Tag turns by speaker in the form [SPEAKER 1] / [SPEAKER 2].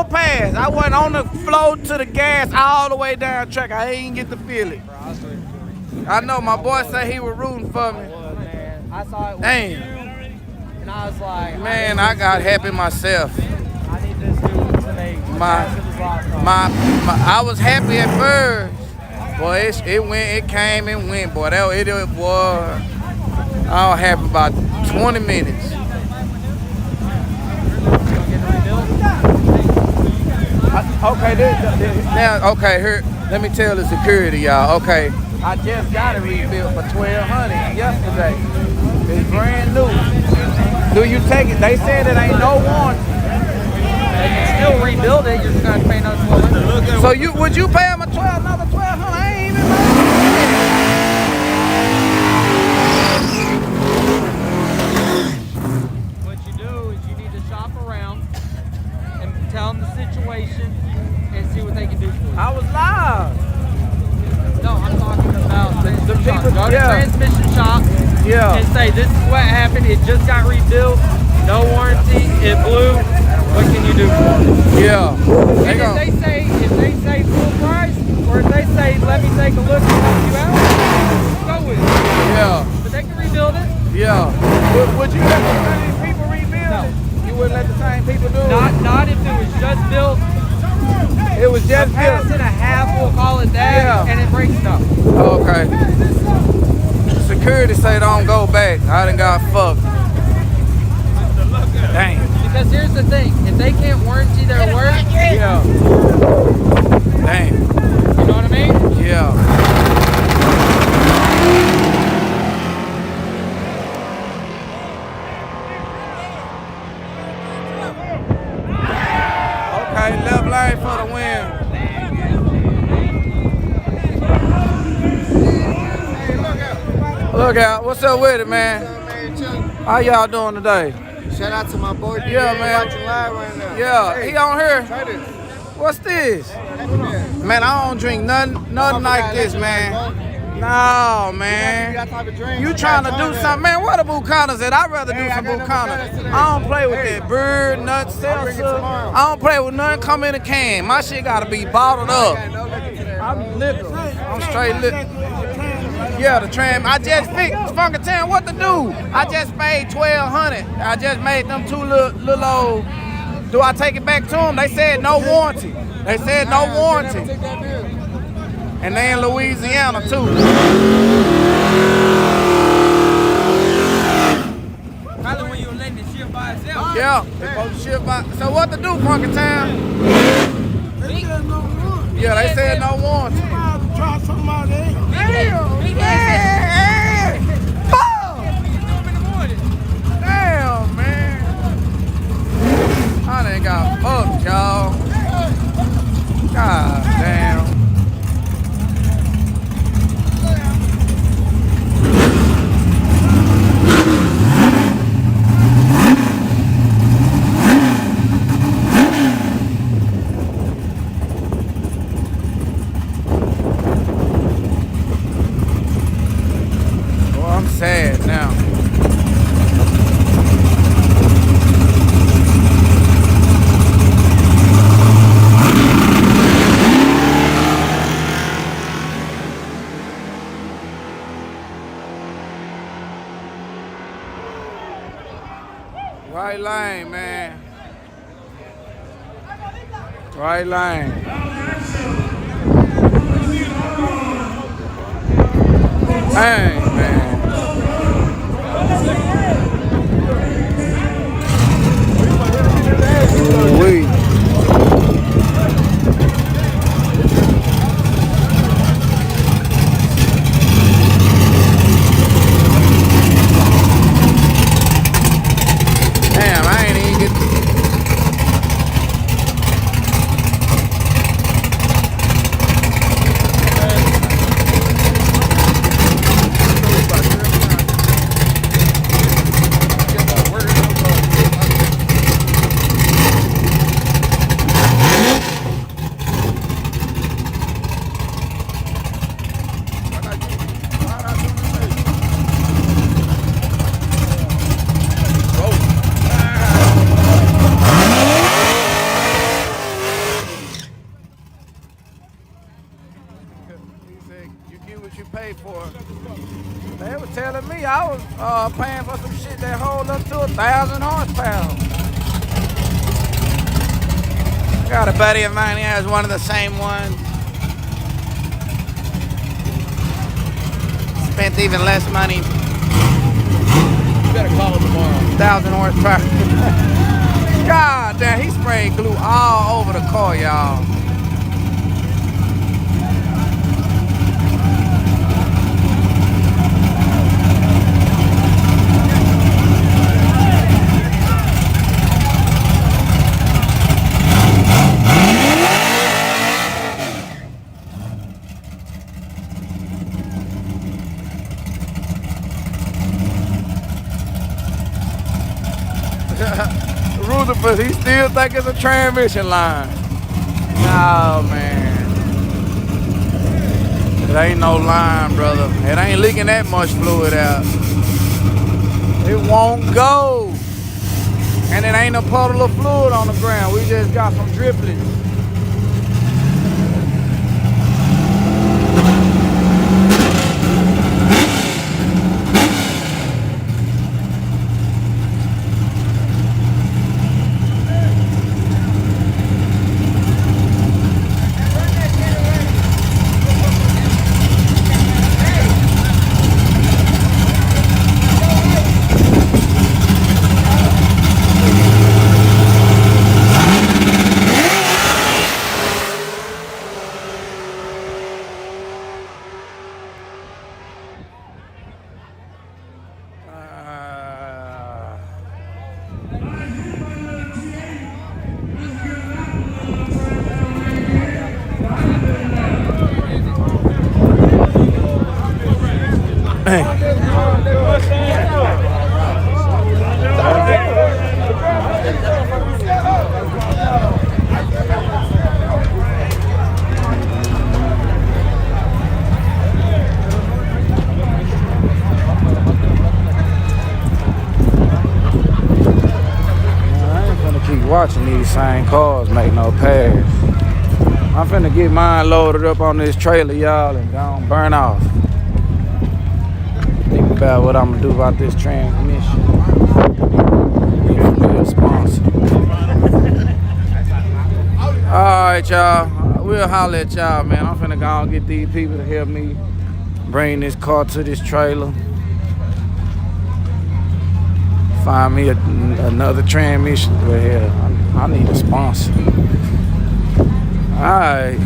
[SPEAKER 1] pass. I wasn't on the floor to the gas all the way down the track. I ain't get to feel it. I know my boy said he was rooting for me.
[SPEAKER 2] I saw it.
[SPEAKER 1] Damn.
[SPEAKER 2] And I was like,
[SPEAKER 1] man, I got happy myself.
[SPEAKER 2] I need this dude to make
[SPEAKER 1] I was happy at first. Boy, it came and went, boy. It was. I was happy about 20 minutes. Okay, now, okay, here, let me tell the security, y'all. Okay, I just got it rebuilt for $1,200 yesterday. It's brand new. Do you take it? They said it ain't no warranty.
[SPEAKER 2] They can still rebuild it. You're just gonna have to pay another $1,200.
[SPEAKER 1] So would you pay them another $1,200? I ain't even know.
[SPEAKER 2] What you do is you need to shop around and tell them the situation and see what they can do for you.
[SPEAKER 1] I was live.
[SPEAKER 2] No, I'm talking about the
[SPEAKER 1] people.
[SPEAKER 2] Go to transmission shop and say this is what happened. It just got rebuilt. No warranty. It blew. What can you do for it?
[SPEAKER 1] Yeah.
[SPEAKER 2] And if they say full price, or if they say let me take a look and help you out, go with it.
[SPEAKER 1] Yeah.
[SPEAKER 2] But they can rebuild it.
[SPEAKER 1] Yeah. Would you let the same people rebuild it? You wouldn't let the same people do it?
[SPEAKER 2] Not if it was just built.
[SPEAKER 1] It was just built.
[SPEAKER 2] Pass and a half, we'll call it that, and it breaks stuff.
[SPEAKER 1] Okay. Security say don't go back. I done got fucked. Dang.
[SPEAKER 2] Because here's the thing, if they can't warranty their work,
[SPEAKER 1] yeah. Dang.
[SPEAKER 2] You know what I mean?
[SPEAKER 1] Yeah. Okay, left lane for the win. Look out. What's up with it, man? How y'all doing today?
[SPEAKER 3] Shout out to my boy.
[SPEAKER 1] Yeah, man.
[SPEAKER 3] Watching live right now.
[SPEAKER 1] Yeah,
[SPEAKER 3] hey,
[SPEAKER 1] he on here.
[SPEAKER 3] Try this.
[SPEAKER 1] What's this? Man, I don't drink nothing like this, man. No, man. You trying to do something, man? Where the Buchanan's at? I'd rather do some Buchanan's. I don't play with that bird, nut, seltzer. I don't play with nothing come in a can. My shit gotta be bottled up. I'm liquor. I'm straight liquor. Yeah, the tram. I just fixed Funky Town. What to do? I just paid $1,200. I just made them two little old. Do I take it back to them? They said no warranty. They said no warranty. And they in Louisiana too.
[SPEAKER 2] Probably when you were letting it ship by itself.
[SPEAKER 1] Yeah, they supposed to ship by. So what to do, Funky Town? Yeah, they said no warranty.
[SPEAKER 3] Try something out there.
[SPEAKER 1] Damn, man. I done got fucked, y'all. God damn. I'm sad now. Right lane, man. Right lane. Dang, man. Wait. Damn, I ain't even get. for. They were telling me I was paying for some shit that hold up to 1,000 horsepower. Got a buddy of mine, he has one of the same ones. Spent even less money.
[SPEAKER 4] You better call him tomorrow.
[SPEAKER 1] 1,000 horsepower. God damn, he sprayed glue all over the car, y'all. Rutherford, he still think it's a transmission line. No, man. It ain't no line, brother. It ain't leaking that much fluid out. It won't go. And it ain't a puddle of fluid on the ground. We just got some driplets. Watching these same cars make no pass. I'm finna get mine loaded up on this trailer, y'all, and gonna burn off. Think about what I'm gonna do about this transmission. Give me a sponsor. Alright, y'all. We'll holler at y'all, man. I'm finna go and get these people to help me bring this car to this trailer. Find me another transmission. Well, hell, I need a sponsor. All right.